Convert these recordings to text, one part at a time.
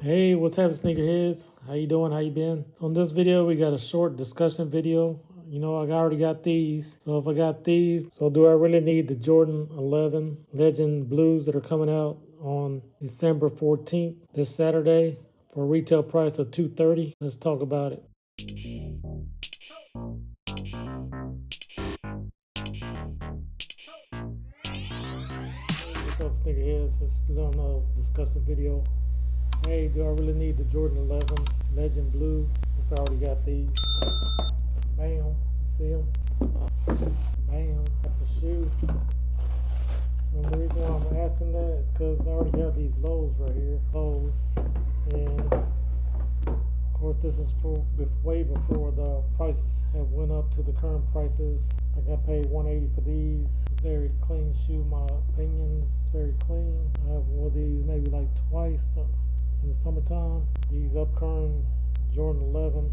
Hey, what's happening, sneakerheads? How you doing? How you been? So in this video, we got a short discussion video. I already got these. So if I got these, so do I really need the Jordan 11 Legend Blues that are coming out on December 14th, this Saturday, for a retail price of $230? Let's talk about it. What's up, sneakerheads? It's still another discussion video. Hey, do I really need the Jordan 11 Legend Blues if I already got these? Bam, you see them? Bam, got the shoe. And the reason why I'm asking that is because I already have these lows right here. Lows. And of course this is for way before the prices have went up to the current prices. I got paid $180 for these. It's a very clean shoe, my opinion. It's very clean. I have worn these maybe like twice in the summertime. These upcurrent Jordan 11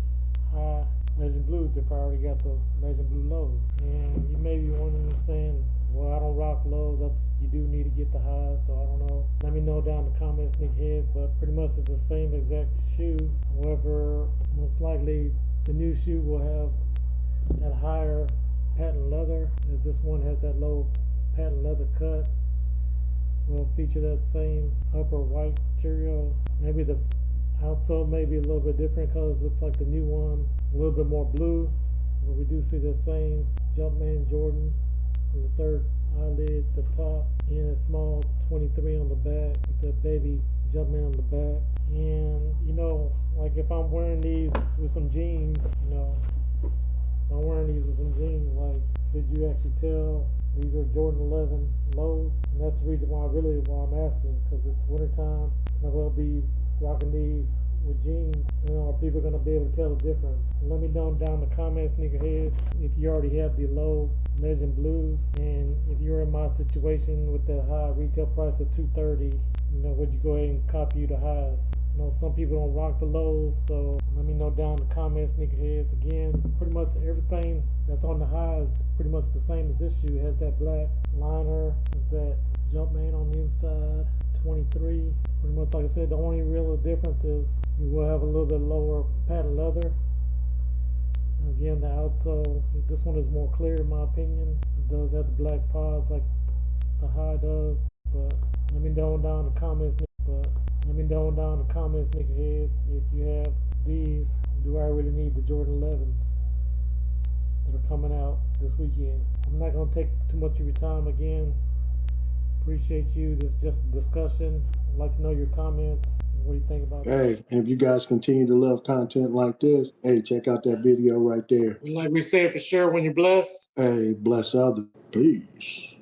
high Legend Blues if I already got the Legend Blue lows. And you may be wondering and saying, well, I don't rock lows. You do need to get the highs, so I don't know. Let me know down in the comments, sneakerheads. But pretty much it's the same exact shoe. However, most likely the new shoe will have that higher patent leather, as this one has that low patent leather cut. Will feature that same upper white material. Maybe the outsole may be a little bit different because it looks like the new one a little bit more blue, but we do see the same Jumpman Jordan on the third eyelid at the top and a small 23 on the back with the baby Jumpman on the back. And like if I'm wearing these with some jeans, if I'm wearing these with some jeans, like could you actually tell these are Jordan 11 lows? And that's the reason why I'm asking, because it's wintertime and I will be rocking these with jeans. Are people going to be able to tell the difference? Let me know down in the comments, sneakerheads, if you already have the low Legend Blues, and if you're in my situation with the high retail price of $230, would you go ahead and copy the highs? Some people don't rock the lows, so let me know down in the comments, sneakerheads. Again, pretty much everything that's on the highs is pretty much the same as this shoe. It has that black liner, has that Jumpman on the inside, 23. Pretty much like I said, the only real difference is you will have a little bit lower patent leather. Again, the outsole, this one is more clear in my opinion. It does have the black paws like the high does, but let me know down in the comments. Sneakerheads, if you have these. Do I really need the Jordan 11s that are coming out this weekend? I'm not going to take too much of your time again. Appreciate you. This is just a discussion. I'd like to know your comments. What do you think about that? Hey, and if you guys continue to love content like this, hey, check out that video right there. Like we said, for sure, when you're blessed, Hey, bless others. Peace.